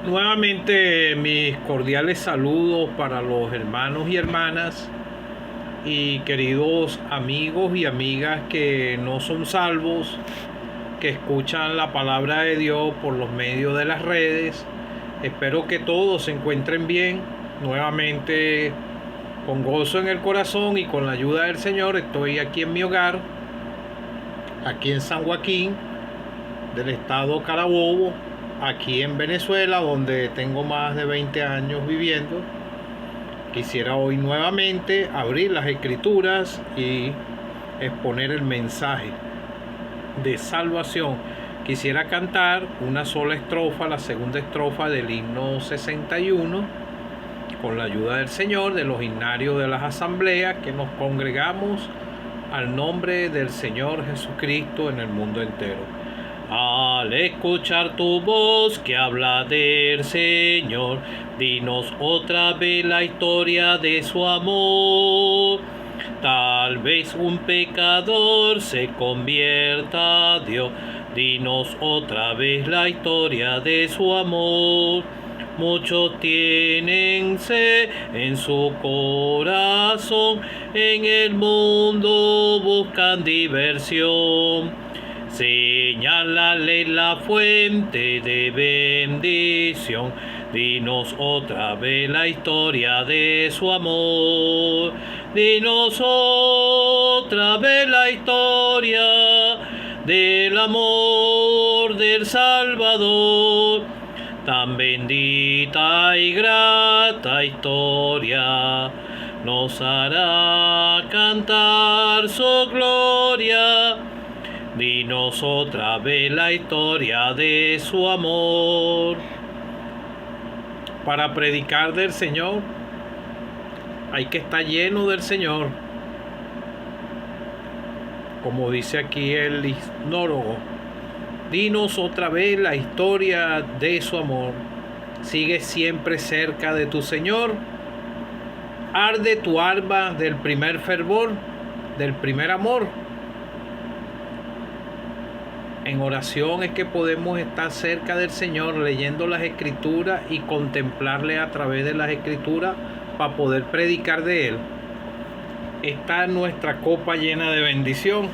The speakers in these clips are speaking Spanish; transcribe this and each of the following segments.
Nuevamente mis cordiales saludos para los hermanos y hermanas y queridos amigos y amigas que no son salvos, que escuchan la palabra de Dios por los medios de las redes. Espero que todos se encuentren bien. Nuevamente, con gozo en el corazón y con la ayuda del Señor, estoy aquí en mi hogar, aquí en San Joaquín, del estado Carabobo, aquí en Venezuela, donde tengo más de 20 años viviendo. Quisiera hoy nuevamente abrir las escrituras y exponer el mensaje de salvación. Quisiera cantar una sola estrofa, la segunda estrofa del himno 61, con la ayuda del Señor, de los himnarios de las asambleas que nos congregamos al nombre del Señor Jesucristo en el mundo entero. Al escuchar tu voz que habla del Señor, dinos otra vez la historia de su amor. Tal vez un pecador se convierta a Dios, dinos otra vez la historia de su amor. Muchos tienen sed en su corazón, en el mundo buscan diversión. Señálale la fuente de bendición, dinos otra vez la historia de su amor. Dinos otra vez la historia del amor del Salvador. Tan bendita y grata historia nos hará cantar su gloria. Dinos otra vez la historia de su amor. Para predicar del Señor hay que estar lleno del Señor. Como dice aquí el himnólogo, dinos otra vez la historia de su amor. Sigue siempre cerca de tu Señor. Arde tu alma del primer fervor, del primer amor. En oración es que podemos estar cerca del Señor, leyendo las Escrituras y contemplarle a través de las Escrituras para poder predicar de Él. Está nuestra copa llena de bendición,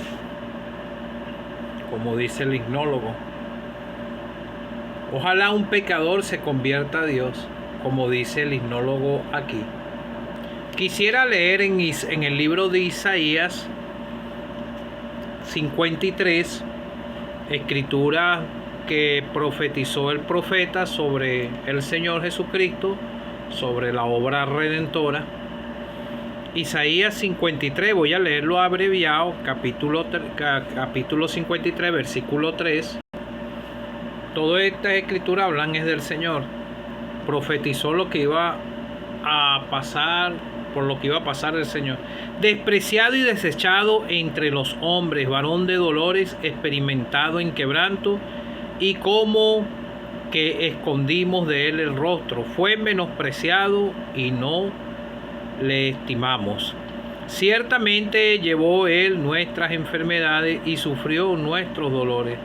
como dice el himnólogo. Ojalá un pecador se convierta a Dios, como dice el himnólogo aquí. Quisiera leer en el libro de Isaías 53, escritura que profetizó el profeta sobre el Señor Jesucristo, sobre la obra redentora. Isaías 53, voy a leerlo abreviado, capítulo 53, versículo 3. Todas estas escrituras hablan es del Señor. Profetizó lo que iba a pasar, por lo que iba a pasar el Señor. Despreciado y desechado entre los hombres, varón de dolores, experimentado en quebranto, y como que escondimos de él el rostro. Fue menospreciado y no le estimamos. Ciertamente llevó él nuestras enfermedades y sufrió nuestros dolores.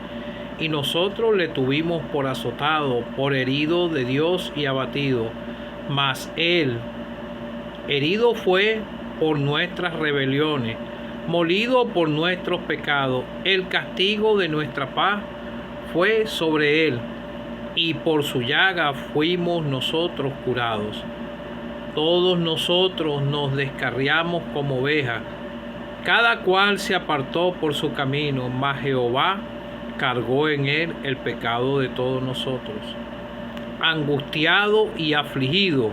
Y nosotros le tuvimos por azotado, por herido de Dios y abatido. Mas él herido fue por nuestras rebeliones, molido por nuestros pecados. El castigo de nuestra paz fue sobre él, y por su llaga fuimos nosotros curados. Todos nosotros nos descarriamos como ovejas, cada cual se apartó por su camino, mas Jehová cargó en él el pecado de todos nosotros. Angustiado y afligido,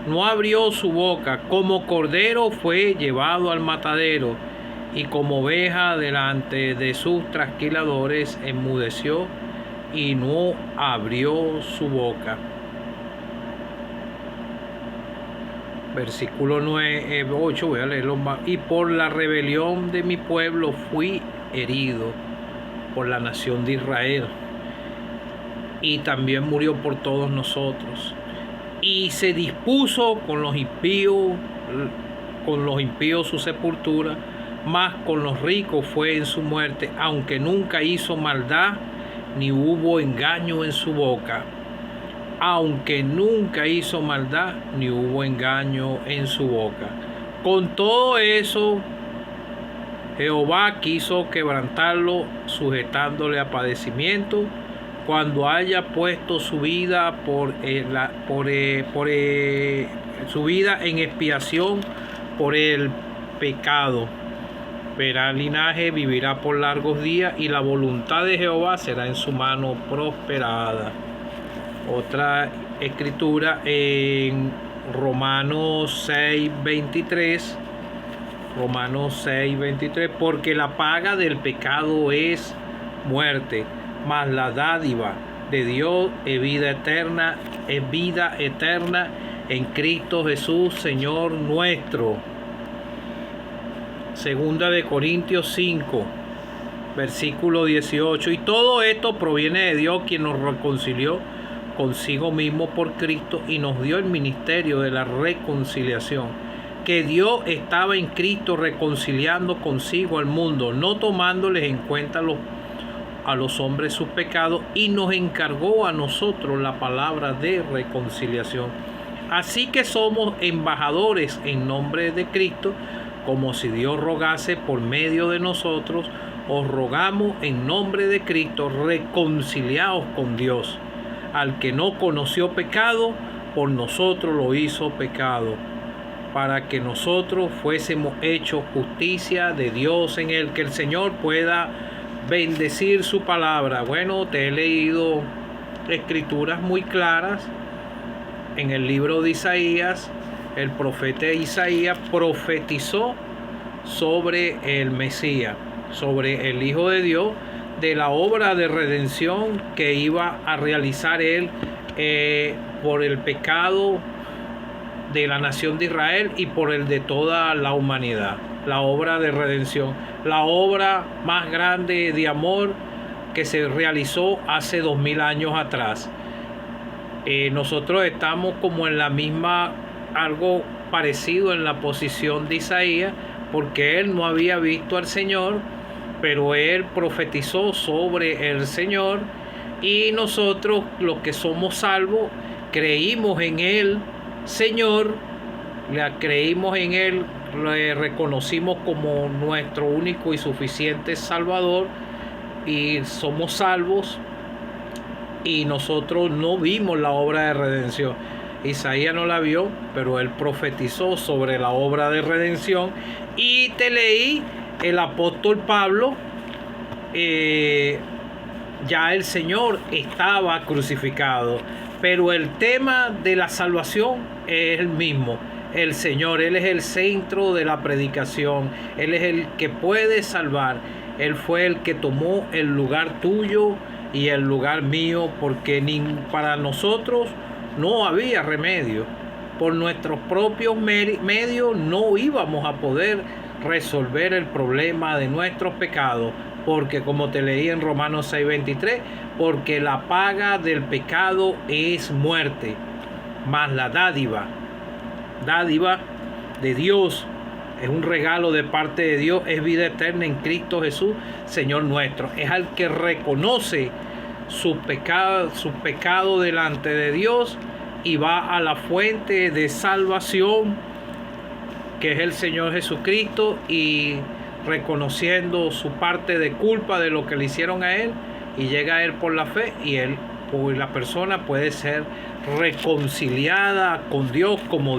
no abrió su boca, como cordero fue llevado al matadero, y como oveja delante de sus trasquiladores enmudeció y no abrió su boca. Versículo 8, voy a leerlo más. Y por la rebelión de mi pueblo fui herido, por la nación de Israel, y también murió por todos nosotros. Y se dispuso con los impíos su sepultura, mas con los ricos fue en su muerte, aunque nunca hizo maldad, ni hubo engaño en su boca. aunque nunca hizo maldad ni hubo engaño en su boca. Con todo eso, Jehová quiso quebrantarlo, sujetándole a padecimiento, cuando haya puesto su vida su vida en expiación por el pecado. Verá el linaje, vivirá por largos días, y la voluntad de Jehová será en su mano prosperada. Otra escritura en Romanos 6:23. Romanos 6:23, porque la paga del pecado es muerte, mas la dádiva de Dios es vida eterna en Cristo Jesús, Señor nuestro. Segunda de Corintios 5, versículo 18. Y todo esto proviene de Dios, quien nos reconcilió consigo mismo por Cristo y nos dio el ministerio de la reconciliación. Que Dios estaba en Cristo reconciliando consigo al mundo, no tomándoles en cuenta a los hombres sus pecados, y nos encargó a nosotros la palabra de reconciliación. Así que somos embajadores en nombre de Cristo, como si Dios rogase por medio de nosotros. Os rogamos en nombre de Cristo, reconciliaos con Dios. Al que no conoció pecado, por nosotros lo hizo pecado, para que nosotros fuésemos hechos justicia de Dios en él. Que el Señor pueda bendecir su palabra. Bueno, te he leído escrituras muy claras en el libro de Isaías. El profeta Isaías profetizó sobre el Mesías, sobre el Hijo de Dios, de la obra de redención que iba a realizar él por el pecado de la nación de Israel y por el de toda la humanidad. La obra de redención, la obra más grande de amor que se realizó hace 2000 años atrás. Nosotros estamos como en la misma, algo parecido en la posición de Isaías, porque él no había visto al Señor, pero él profetizó sobre el Señor, y nosotros, los que somos salvos, creímos en él, Señor, creímos en él, le reconocimos como nuestro único y suficiente Salvador, y somos salvos, y nosotros no vimos la obra de redención. Isaías no la vio, pero él profetizó sobre la obra de redención. Y te leí el apóstol Pablo, ya el Señor estaba crucificado, pero el tema de la salvación es el mismo. El Señor, Él es el centro de la predicación, Él es el que puede salvar. Él fue el que tomó el lugar tuyo y el lugar mío, porque para nosotros no había remedio. Por nuestros propios medios no íbamos a poder resolver el problema de nuestros pecados, porque como te leí en Romanos 6:23, porque la paga del pecado es muerte, mas la dádiva de Dios es un regalo de parte de Dios, es vida eterna en Cristo Jesús, Señor nuestro. Es al que reconoce su pecado delante de Dios y va a la fuente de salvación, que es el Señor Jesucristo, y reconociendo su parte de culpa de lo que le hicieron a él, y llega a él por la fe, y la persona puede ser reconciliada con Dios, como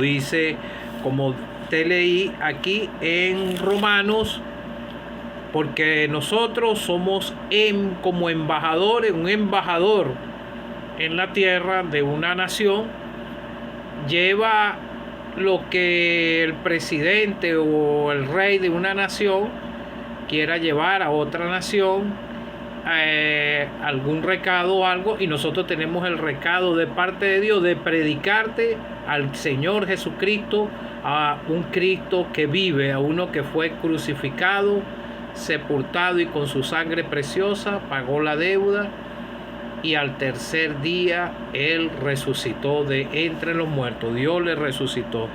te leí aquí en Romanos, porque nosotros somos como embajadores, un embajador en la tierra de una nación lleva lo que el presidente o el rey de una nación quiera llevar a otra nación, algún recado o algo, y nosotros tenemos el recado de parte de Dios de predicarte al Señor Jesucristo, a un Cristo que vive, a uno que fue crucificado, sepultado, y con su sangre preciosa pagó la deuda, y al tercer día Él resucitó de entre los muertos. Dios le resucitó.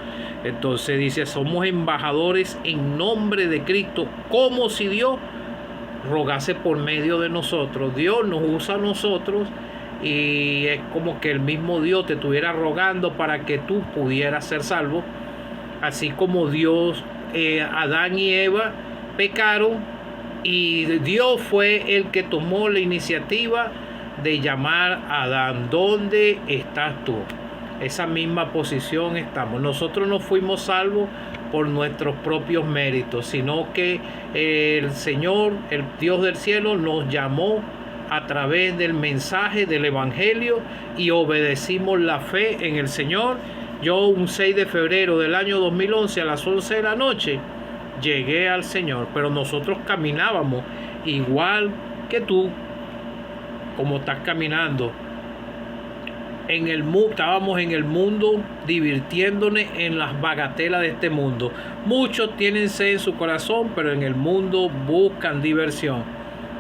Entonces dice, somos embajadores en nombre de Cristo, como si Dios rogase por medio de nosotros. Dios nos usa a nosotros y es como que el mismo Dios te estuviera rogando para que tú pudieras ser salvo. Así como Dios, Adán y Eva pecaron y Dios fue el que tomó la iniciativa de llamar a Adán: ¿dónde estás tú? Esa misma posición estamos. Nosotros no fuimos salvos por nuestros propios méritos, sino que el Señor, el Dios del cielo, nos llamó a través del mensaje del Evangelio y obedecimos la fe en el Señor. Yo un 6 de febrero del año 2011 a las 11 de la noche llegué al Señor, pero nosotros caminábamos igual que tú, como estás caminando. Estábamos en el mundo divirtiéndonos en las bagatelas de este mundo. Muchos tienen sed en su corazón, pero en el mundo buscan diversión.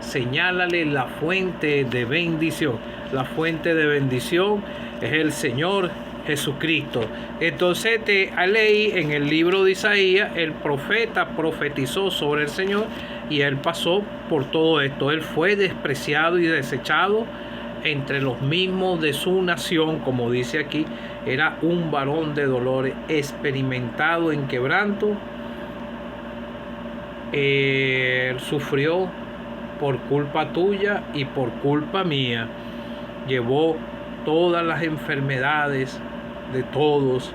Señálale la fuente de bendición. La fuente de bendición es el Señor Jesucristo. Entonces te leí en el libro de Isaías, el profeta profetizó sobre el Señor y él pasó por todo esto. Él fue despreciado y desechado entre los mismos de su nación, como dice aquí. Era un varón de dolores, experimentado en quebranto. Él sufrió por culpa tuya y por culpa mía. Llevó todas las enfermedades de todos.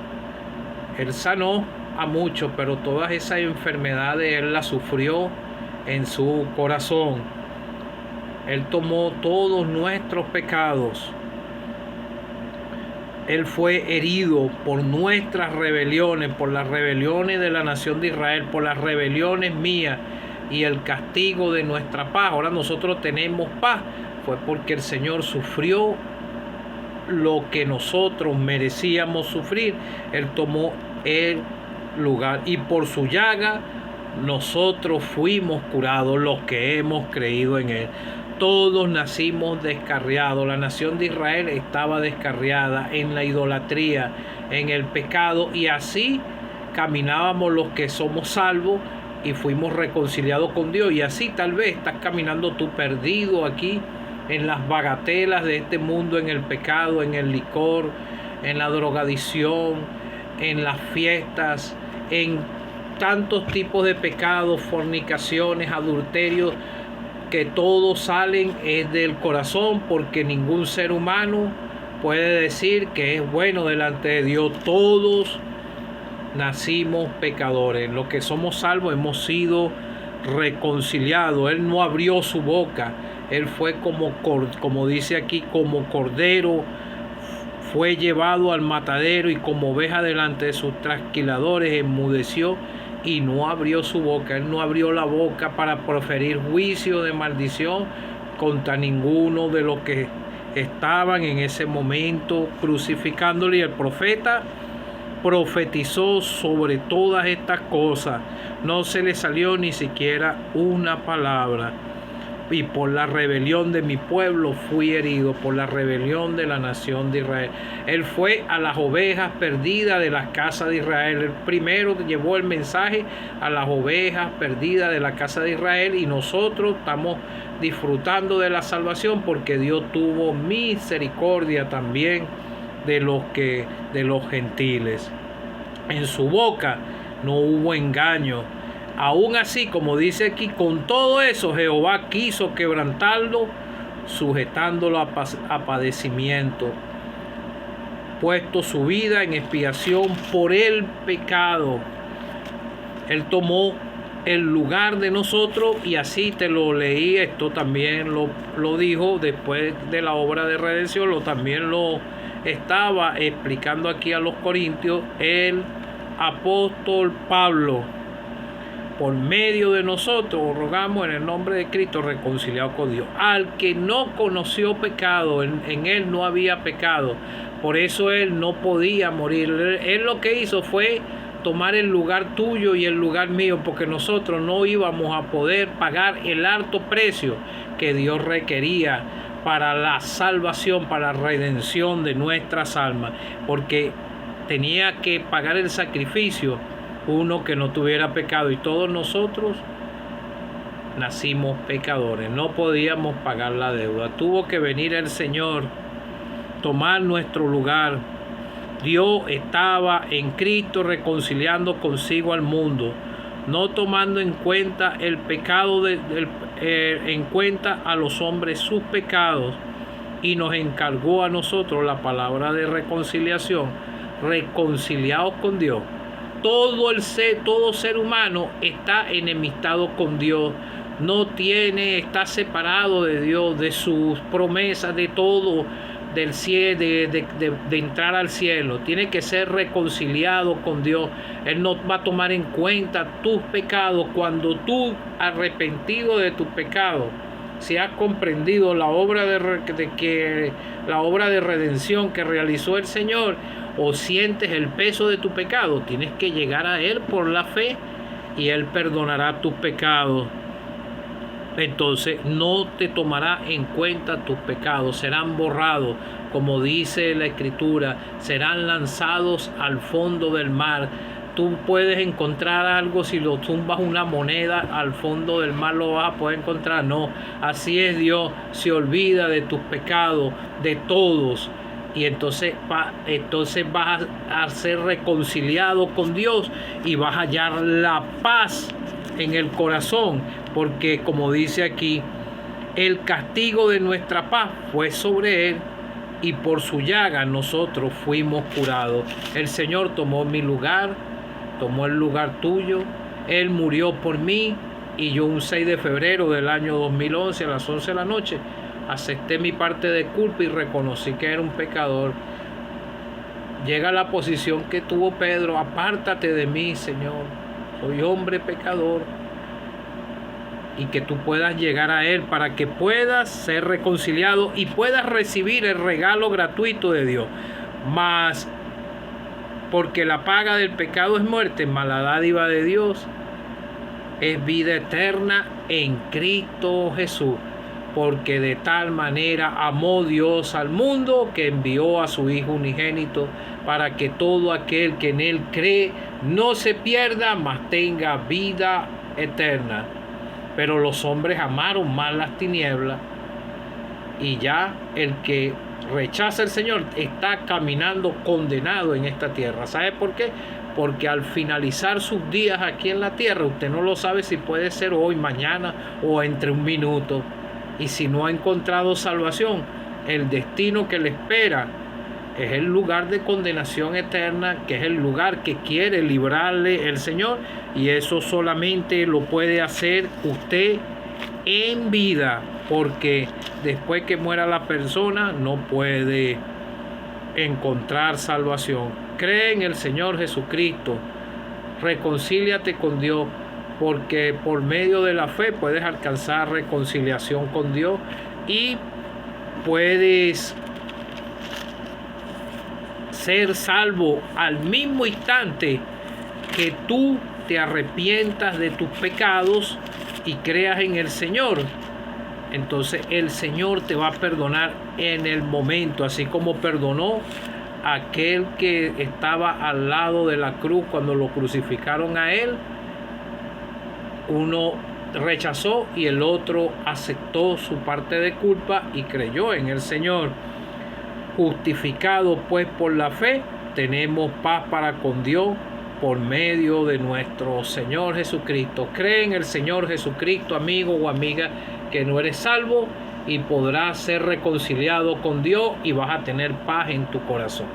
Él sanó a muchos, pero todas esas enfermedades Él las sufrió en su corazón. Él tomó todos nuestros pecados. Él fue herido por nuestras rebeliones, por las rebeliones de la nación de Israel, por las rebeliones mías y el castigo de nuestra paz. Ahora nosotros tenemos paz. Fue porque el Señor sufrió lo que nosotros merecíamos sufrir. Él tomó el lugar y por su llaga nosotros fuimos curados, los que hemos creído en Él. Todos nacimos descarriados. La nación de Israel estaba descarriada en la idolatría, en el pecado, y así caminábamos los que somos salvos y fuimos reconciliados con Dios. Y así tal vez estás caminando tú perdido aquí en las bagatelas de este mundo, en el pecado, en el licor, en la drogadicción, en las fiestas, en tantos tipos de pecados, fornicaciones, adulterios, que todos salen es del corazón, porque ningún ser humano puede decir que es bueno delante de Dios. Todos nacimos pecadores. Los que somos salvos hemos sido reconciliados. Él no abrió su boca. Él fue como dice aquí, como cordero, fue llevado al matadero y como oveja delante de sus trasquiladores enmudeció y no abrió su boca. Él no abrió la boca para proferir juicio de maldición contra ninguno de los que estaban en ese momento crucificándole. Y el profeta profetizó sobre todas estas cosas. No se le salió ni siquiera una palabra. Y por la rebelión de mi pueblo fui herido, por la rebelión de la nación de Israel. Él fue a las ovejas perdidas de la casa de Israel. Él primero llevó el mensaje a las ovejas perdidas de la casa de Israel, y nosotros estamos disfrutando de la salvación porque Dios tuvo misericordia también de los gentiles. En su boca no hubo engaño. Aún así, como dice aquí, con todo eso Jehová quiso quebrantarlo, sujetándolo a padecimiento, puesto su vida en expiación por el pecado. Él tomó el lugar de nosotros, y así te lo leí. Esto también lo dijo después de la obra de redención, también lo estaba explicando aquí a los corintios el apóstol Pablo. Por medio de nosotros rogamos en el nombre de Cristo, reconciliado con Dios. Al que no conoció pecado, en él no había pecado, por eso él no podía morir. Él lo que hizo fue tomar el lugar tuyo y el lugar mío, porque nosotros no íbamos a poder pagar el alto precio que Dios requería para la salvación, para la redención de nuestras almas, porque tenía que pagar el sacrificio uno que no tuviera pecado, y todos nosotros nacimos pecadores, no podíamos pagar la deuda. Tuvo que venir el Señor tomar nuestro lugar. Dios estaba en Cristo reconciliando consigo al mundo, no tomando en cuenta el pecado en cuenta a los hombres sus pecados, y nos encargó a nosotros la palabra de reconciliación, reconciliados con Dios. Todo ser humano está enemistado con Dios, está separado de Dios, de sus promesas, de todo, del cielo, de entrar al cielo. Tiene que ser reconciliado con Dios. Él no va a tomar en cuenta tus pecados cuando tú, arrepentido de tus pecados, si has comprendido la obra de redención que realizó el Señor, o sientes el peso de tu pecado, tienes que llegar a Él por la fe y Él perdonará tus pecados. Entonces no te tomará en cuenta tus pecados, serán borrados, como dice la Escritura, serán lanzados al fondo del mar. Tú puedes encontrar algo, si lo tumbas una moneda al fondo del mar lo vas a poder encontrar. No, así es Dios, se olvida de tus pecados, de todos. Y entonces vas a ser reconciliado con Dios y vas a hallar la paz en el corazón, porque como dice aquí, el castigo de nuestra paz fue sobre Él y por su llaga nosotros fuimos curados. El Señor tomó mi lugar, tomó el lugar tuyo. Él murió por mí, y yo un 6 de febrero del año 2011 a las 11 de la noche acepté mi parte de culpa y reconocí que era un pecador. Llega a la posición que tuvo Pedro: apártate de mí, Señor, soy hombre pecador. Y que tú puedas llegar a Él para que puedas ser reconciliado y puedas recibir el regalo gratuito de Dios. Mas porque la paga del pecado es muerte, mas la dádiva de Dios es vida eterna en Cristo Jesús. Porque de tal manera amó Dios al mundo que envió a su Hijo unigénito, para que todo aquel que en Él cree no se pierda, mas tenga vida eterna. Pero los hombres amaron más las tinieblas, y ya el que rechaza al Señor está caminando condenado en esta tierra. ¿Sabe por qué? Porque al finalizar sus días aquí en la tierra, usted no lo sabe si puede ser hoy, mañana o entre un minuto. Y si no ha encontrado salvación, el destino que le espera es el lugar de condenación eterna, que es el lugar que quiere librarle el Señor. Y eso solamente lo puede hacer usted en vida, porque después que muera la persona no puede encontrar salvación. Cree en el Señor Jesucristo, reconcíliate con Dios, porque por medio de la fe puedes alcanzar reconciliación con Dios y puedes ser salvo al mismo instante que tú te arrepientas de tus pecados y creas en el Señor. Entonces el Señor te va a perdonar en el momento, así como perdonó a aquel que estaba al lado de la cruz cuando lo crucificaron a Él. Uno rechazó y el otro aceptó su parte de culpa y creyó en el Señor. Justificados pues por la fe, tenemos paz para con Dios por medio de nuestro Señor Jesucristo. Cree en el Señor Jesucristo, amigo o amiga, que no eres salvo, y podrás ser reconciliado con Dios y vas a tener paz en tu corazón.